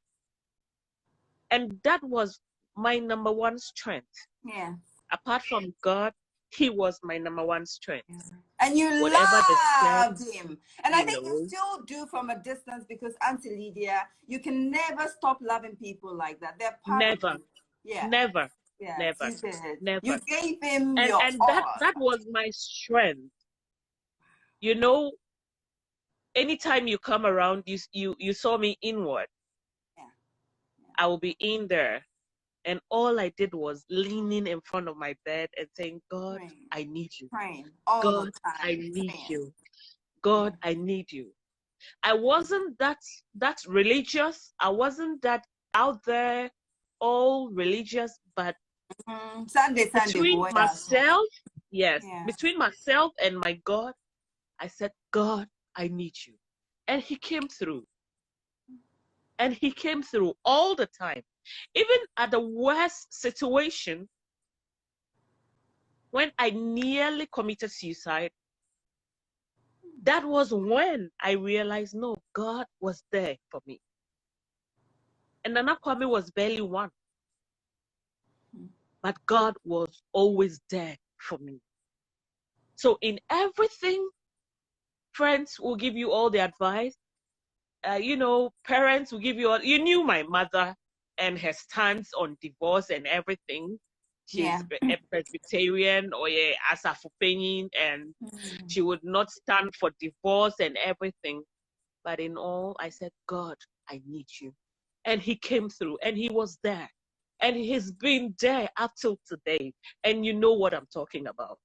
And that was my number one strength. Yeah. Apart from God, he was my number one strength. Yeah. And you Whatever they said, loved him. And I think you still do from a distance, because Auntie Lydia, you can never stop loving people like that. They're part of never, you. Yeah. never, Yes, never, you did. never. You gave him And your all. that was my strength. You know, anytime you come around, you saw me inward. Yeah. I will be in there. And all I did was leaning in front of my bed and saying, God, Praying. I need you. Praying all God, the time. I need Praying. you. God, Yeah. I need you. I wasn't that religious. I wasn't that out there, all religious, but Sunday, between boy. myself, yes, Yeah. between myself and my God, I said, God, I need you. And he came through. And he came through all the time. Even at the worst situation, when I nearly committed suicide, that was when I realized, no, God was there for me. And Nana Kwame was barely one. But God was always there for me. So in everything, friends will give you all the advice. Parents will give you all. You knew my mother and her stance on divorce and everything. She's a Presbyterian or a Asafopeni, and she would not stand for divorce and everything. But in all, I said, God, I need you. And he came through and he was there. And he's been there up till today. And you know what I'm talking about.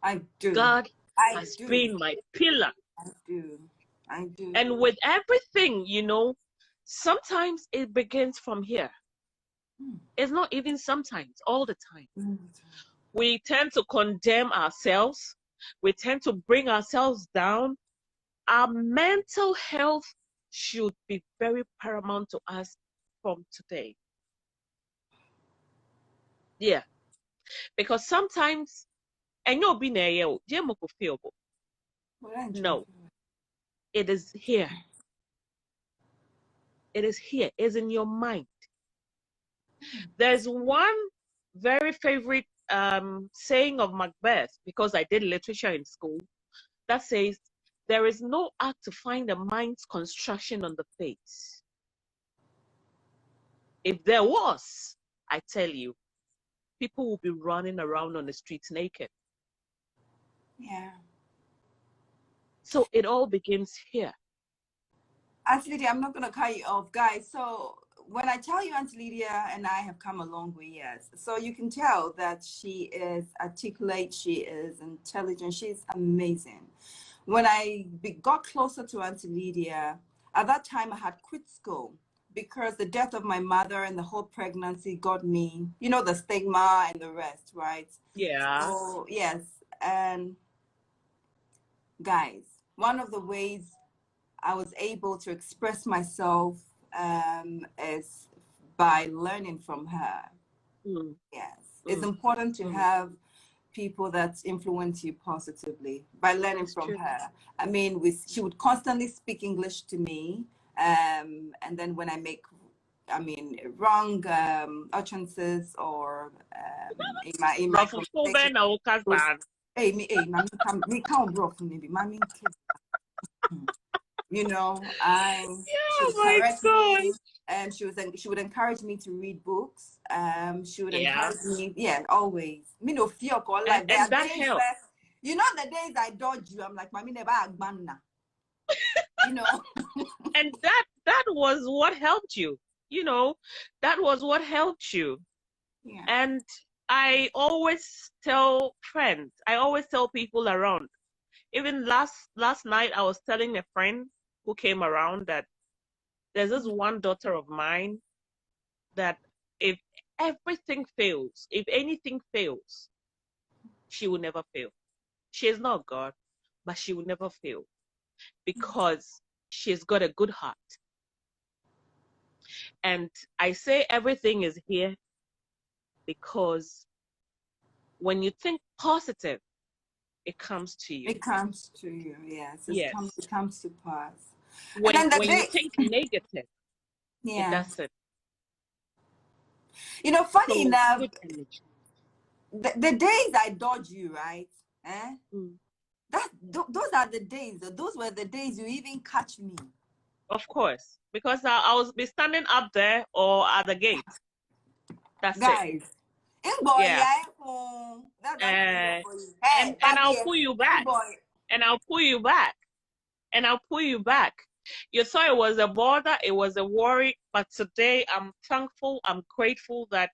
I do. God has been my pillar. I do. And with everything, sometimes it begins from here. It's not even sometimes, all the time. We tend to condemn ourselves. We tend to bring ourselves down. Our mental health should be very paramount to us from today. Yeah. Because sometimes, and you'll be no, it is here. It is here. It's in your mind. There's one very favorite saying of Macbeth, because I did literature in school, that says, there is no art to find a mind's construction on the face. If there was, I tell you, people will be running around on the streets naked. Yeah. So it all begins here. Auntie Lydia, I'm not going to cut you off, guys. So when I tell you Auntie Lydia and I have come a long way, yes. So you can tell that she is articulate, she is intelligent, she's amazing. When I got closer to Auntie Lydia, at that time I had quit school because the death of my mother and the whole pregnancy got me, the stigma and the rest, right? Yeah. So, yes. And guys, one of the ways I was able to express myself is by learning from her. Yes. It's important to have people that influence you positively by learning from her. I mean, she would constantly speak English to me. And then when I make, wrong utterances or in my conversation, she would correct me, and she would encourage me to read books. She would encourage me, always. Me no fear or like there are days where, the days I dodge you, I'm like, Mami never agbanna. And that was what helped you. That was what helped you. Yeah. And I always tell friends, I always tell people around. Even last night, I was telling a friend who came around that there's this one daughter of mine that if everything fails, if anything fails, she will never fail. She is not God, but she will never fail because she's got a good heart. And I say everything is here because when you think positive, it comes to you. It comes to you, yes. Yes. It comes to pass. And When then the you day, think negative, it yeah. doesn't. Funny So enough, good energy. the days I dodge you, right? Eh? Mm. Those are the days. Those were the days you even catch me. Of course, because I was be standing up there or at the gate. That's it. Guys. Boy, Yeah. yeah. That's for you. Hey, And I'll baby, pull you back. boy. And I'll pull you back. And I'll pull you back. You saw it was a bother, it was a worry, but today I'm thankful, I'm grateful that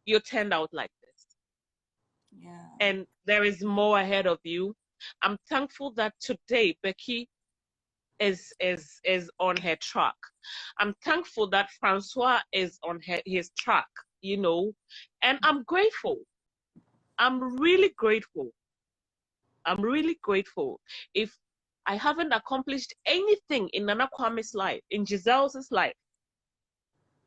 you turned out like this. Yeah. And there is more ahead of you. I'm thankful that today Becky is on her track. I'm thankful that Francois is on his track, and I'm grateful. I'm really grateful. I'm really grateful. If I haven't accomplished anything in Nana Kwame's life, in Giselle's life,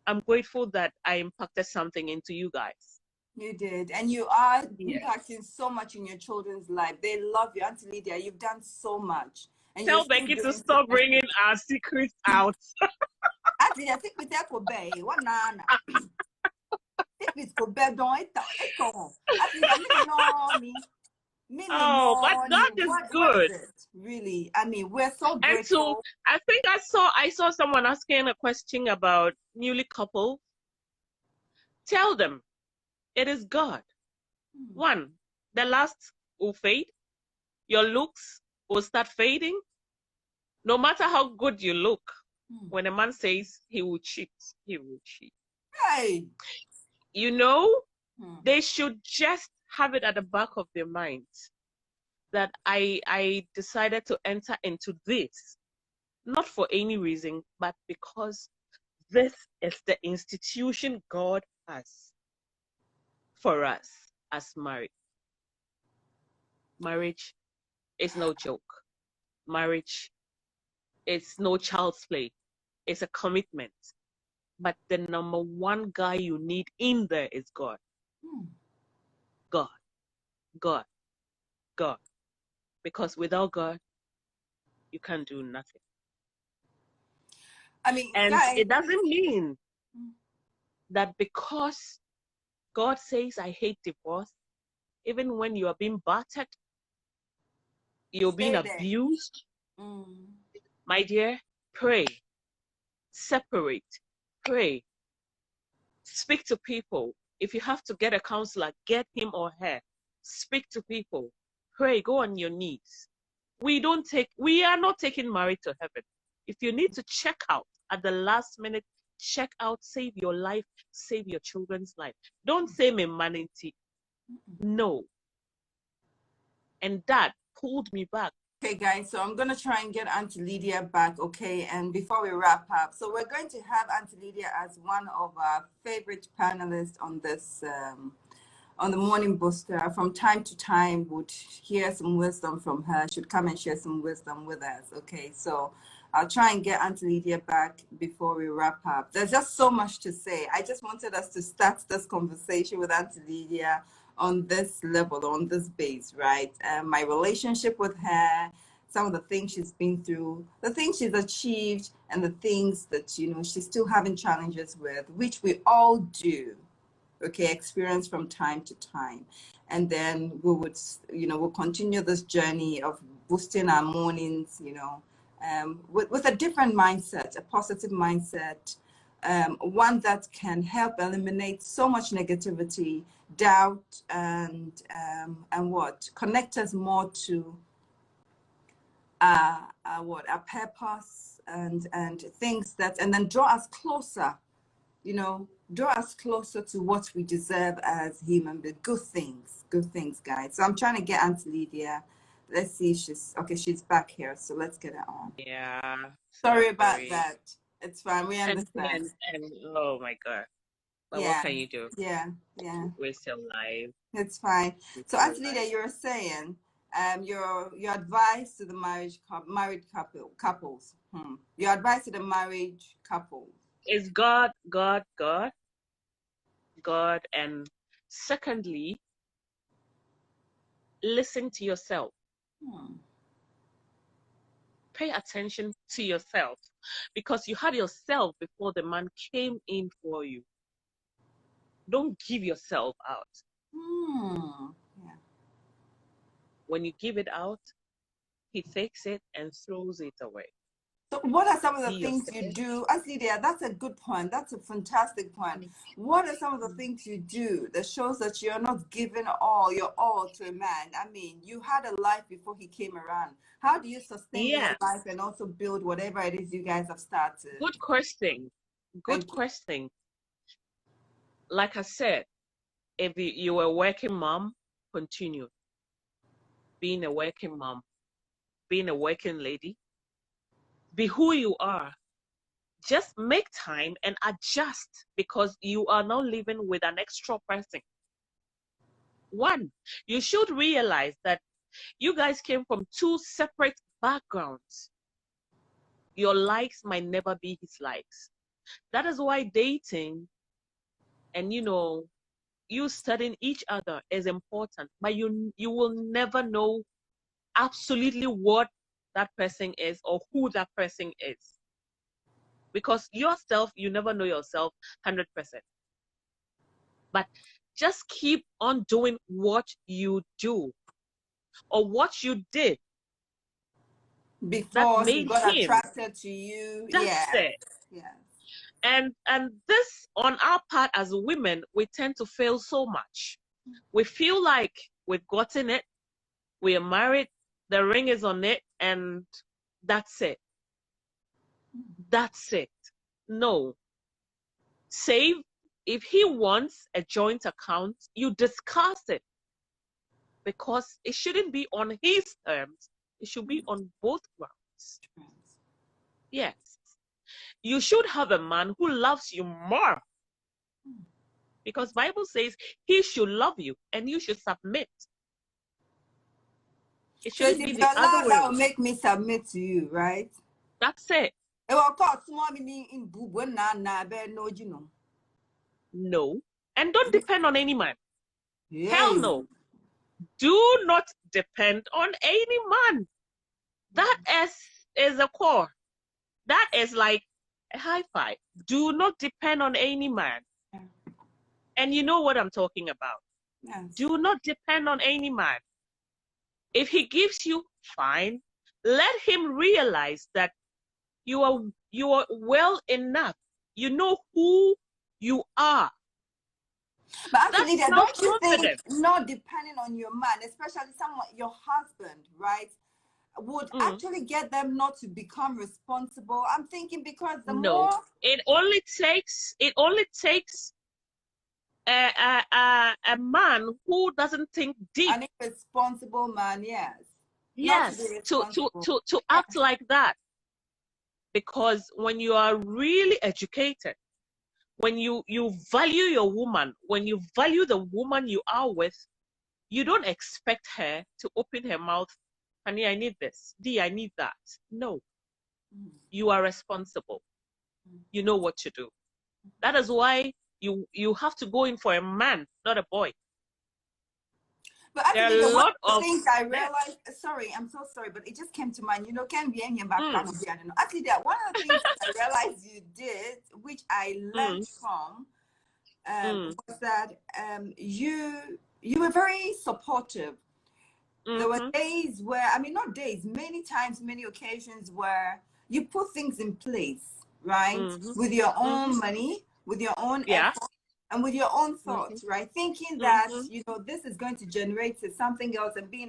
I'm grateful that I impacted something into you guys. You did. And you are Yes. impacting so much in your children's life. They love you. Auntie Lydia, you've done so much. And you're Tell still Becky to doing stop bringing our secrets out. Auntie, I think we take Kobe. What nana? Think it's Kobe. Don't it? Auntie, I mean, no, me. Oh, but God is What good. is it? Really? I mean, we're so And grateful. I think I saw someone asking a question about newly coupled. Tell them it is God. One, the lust will fade. Your looks will start fading. No matter how good you look, when a man says he will cheat, he will cheat. Hey. They should just have it at the back of their minds that I decided to enter into this, not for any reason, but because this is the institution God has for us as married. Marriage is no joke. Marriage is no child's play. It's a commitment. But the number one guy you need in there is God. God. God. God. Because without God, you can't do nothing. I mean, And guys, it doesn't mean that because God says, I hate divorce, even when you are being battered, you're being abused, my dear, pray, separate, pray, speak to people. If you have to get a counselor, get him or her. Speak to people, pray, go on your knees. We are not taking marriage to heaven. If you need to check out at the last minute, check out, save your life, save your children's life. Don't say me manity. No. And that pulled me back. Okay, guys, so I'm going to try and get Auntie Lydia back, okay? And before we wrap up, so we're going to have Auntie Lydia as one of our favorite panelists on this, on the Morning Booster. From time to time, would hear some wisdom from her. She'd come and share some wisdom with us, okay? So I'll try and get Auntie Lydia back before we wrap up. There's just so much to say. I just wanted us to start this conversation with Auntie Lydia on this level, on this base, right? My relationship with her, some of the things she's been through, the things she's achieved, and the things that, she's still having challenges with, which we all do, okay, experience from time to time. And then we'll continue this journey of boosting our mornings, with a different mindset, a positive mindset, one that can help eliminate so much negativity, doubt, and connect us more to our purpose and things that, and then draw us closer, draw us closer to what we deserve as human beings. Good things, guys. So I'm trying to get Auntie Lydia. Let's see if she's back here. So let's get her on. Yeah. Sorry about that. It's fine. We understand. And oh my God. But yeah. What can you do? Yeah. We're still live. It's fine. So Auntie Lydia, you were saying your advice to the married couples. Your advice to the marriage couple is God, and secondly, Listen to yourself. Hmm. Pay attention to yourself, because you had yourself before the man came in for you. Don't give yourself out. Hmm. Yeah. When you give it out, he takes it and throws it away. So what are some of Be the things you yourself. do? Actually, there, that's a good point. That's a fantastic point. What are some of the things you do that shows that you're not giving all your all to a man? I mean, you had a life before he came around. How do you sustain your Yeah, life and also build whatever it is you guys have started? good question. Good Thank you. question. Like I said, if you were a working mom, continue being a working mom, being a working lady. Be who you are. Just make time and adjust, because you are now living with an extra person. One, you should realize that you guys came from two separate backgrounds. Your likes might never be his likes. That is why dating and you studying each other is important, but you will never know absolutely what that person is or who that person is, because yourself, you never know yourself 100%. But just keep on doing what you do or what you did that Before he made got him. attracted to you, That's yeah, it. yeah. And this, on our part as women, we tend to fail so much. We feel like we've gotten it, we are married, the ring is on it, and that's it. That's it. No. Save. If he wants a joint account, you discuss it, because it shouldn't be on his terms. It should be on both grounds. Yes. You should have a man who loves you more, because Bible says he should love you and you should submit. It So if shouldn't be you're the other allowed, way that will around. make me submit to you, right? That's it. Of course, small meaning in boo na no, you know. No. And don't depend on any man. Hell Yay. no. Do not depend on any man. That is a core. That is like a high five. Do not depend on any man. Yeah. And you know what I'm talking about. Yes. Do not depend on any man. If he gives you, fine. Let him realize that you are well enough. You know who you are. But actually, That's don't you think self-confidence. not depending on your man, especially someone, your husband, right, would Mm. actually get them not to become responsible? I'm thinking because the No, more it only takes a man who doesn't think deep. an irresponsible man, yes, not to be Yes, responsible. to act like that. Because when you are really educated, when you value your woman, when you value the woman you are with, you don't expect her to open her mouth, honey, I need this, D, I need that. No, you are responsible. You know what to do. That is why you have to go in for a man, not a boy. But There actually, are a one lot of the of things I men. realized, sorry, I'm so sorry, but it just came to mind. You know, can be in your background. Mm, I don't know. Actually, there one of the things that I realized you did, which I learned mm, from, mm, was that you were very supportive. There were mm-hmm, days where, I mean, not days, many times, many occasions where you put things in place, right, mm-hmm, with your mm-hmm. own money, with your own Yeah. effort, and with your own Mm-hmm, thoughts, right? Thinking that, mm-hmm. this is going to generate something else and be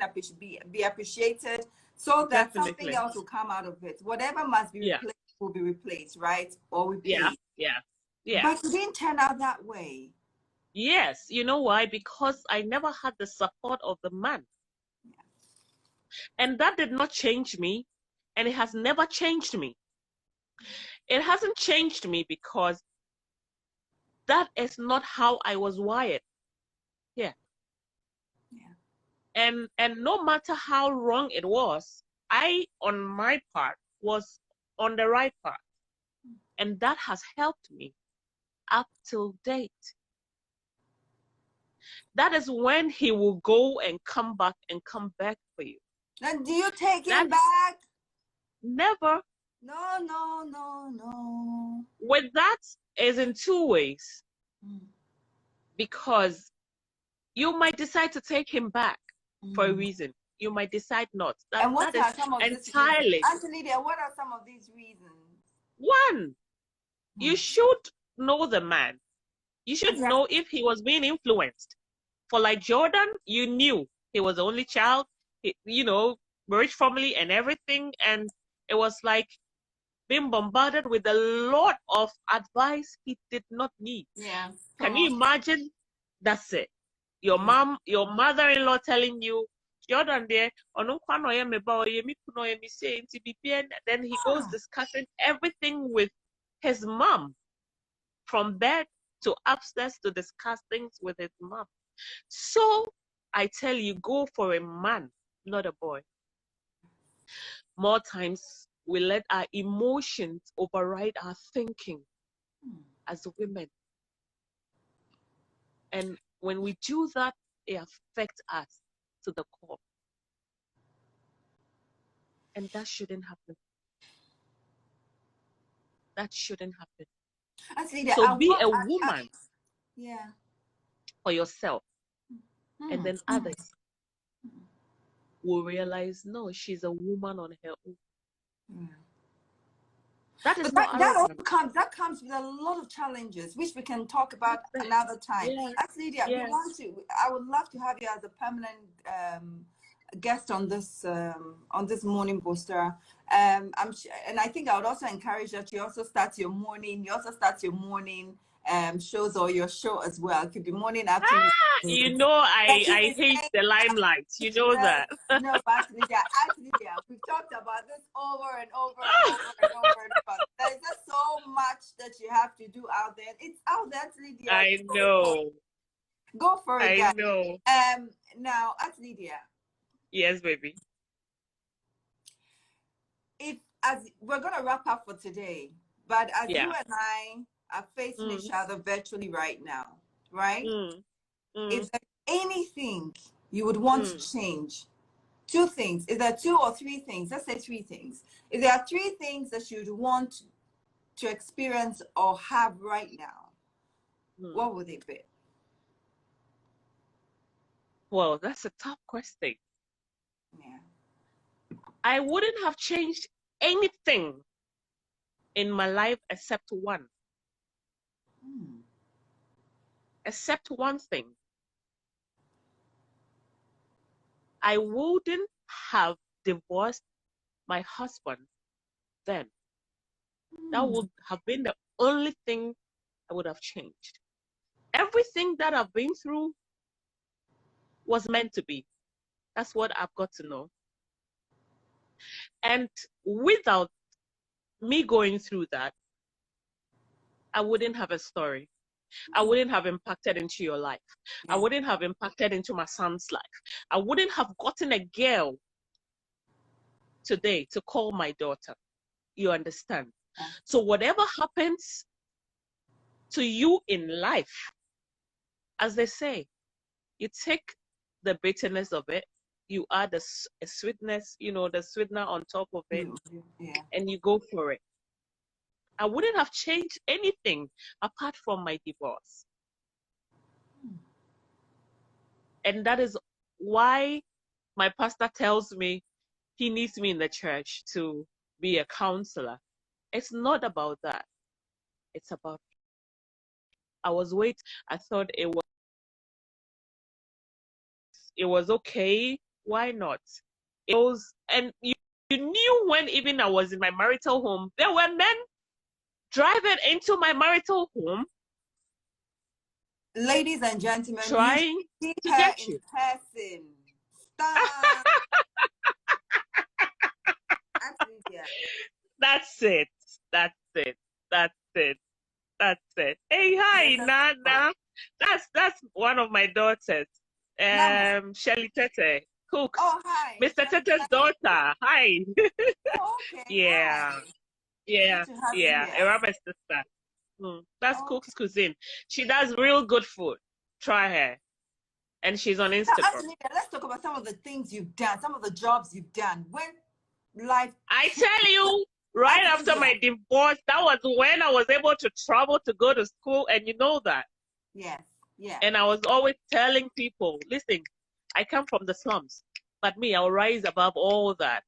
appreciated, so that something Definitely. else will come out of it. Whatever must be Yeah. replaced will be replaced, right? Or Yeah. repaid. Yeah. Yeah. But it didn't turn out that way. Yes. You know why? Because I never had the support of the man. And that did not change me. And it has never changed me. It hasn't changed me because that is not how I was wired. Yeah. Yeah. And no matter how wrong it was, I, on my part, was on the right part. And that has helped me up till date. that is when he will go and come back for you. Then do you take him That's back? never. No, no, no, no. With that is in two ways. Because you might decide to take him back for a reason. You might decide not. And what that are is some of entirely. these reasons? Actually, what are some of these reasons? One, you should know the man. You should know if he was being influenced. For like Jordan, you knew he was the only child, rich family and everything. And it was like being bombarded with a lot of advice he did not need. Yeah. Can you imagine? That's it. Your mother-in-law telling you, Jordan there, then he goes discussing everything with his mom, from bed to upstairs to discuss things with his mom. So I tell you, go for a man, not a boy. More times we let our emotions override our thinking as women. And when we do that, it affects us to the core. And that shouldn't happen. That shouldn't happen. So be a woman for yourself. And then others will realize, no, she's a woman on her own. That is not that comes with a lot of challenges, which we can talk about another time. Actually, I would love to have you as a permanent guest on this morning booster. And I think I would also encourage that you also start your morning. Shows or your show as well. It could be morning, afternoon. I hate the limelight. You know that. No, but actually, we've talked about this over and over and over and over. There's just so much that you have to do out there. It's out there, Lydia. I know. Go for it, guys. I know. Now, Lydia. Yes, baby. As we're gonna wrap up for today, but as you and I are facing each other virtually right now, right? Is there anything you would want to change? Two things. Is there two or three things? Let's say three things. If there are three things that you'd want to experience or have right now, what would they be? Well, that's a tough question. Yeah. I wouldn't have changed anything in my life except one. Except one thing. I wouldn't have divorced my husband then. That would have been the only thing I would have changed. Everything that I've been through was meant to be. That's what I've got to know. And without me going through that, I wouldn't have a story. I wouldn't have impacted into your life. I wouldn't have impacted into my son's life. I wouldn't have gotten a girl today to call my daughter. You understand? So whatever happens to you in life, as they say, you take the bitterness of it, you add a sweetness, the sweetener on top of it, and you go for it. I wouldn't have changed anything apart from my divorce. And that is why my pastor tells me he needs me in the church to be a counselor. It's not about that. It's about, I thought it was okay. Why not? And you knew when even I was in my marital home, there were men driving into my marital home. Ladies and gentlemen, trying to get you. Person. Stop. That's it. Hey, hi, Nana. That's one of my daughters. Shelly Tete cooks. Oh, hi. Mr. Tete's daughter. Hi. Oh, okay. Yeah. Hi. Yeah. Arabic sister. That's Cook's cuisine. She does real good food. Try her. and she's on Now, Instagram. Angelina, let's talk about some of the things you've done, some of the jobs you've done. When life I tell you, right after my divorce, that was when I was able to travel to go to school, and you know that. Yes, yeah. And I was always telling people, listen, I come from the slums, but me, I'll rise above all that.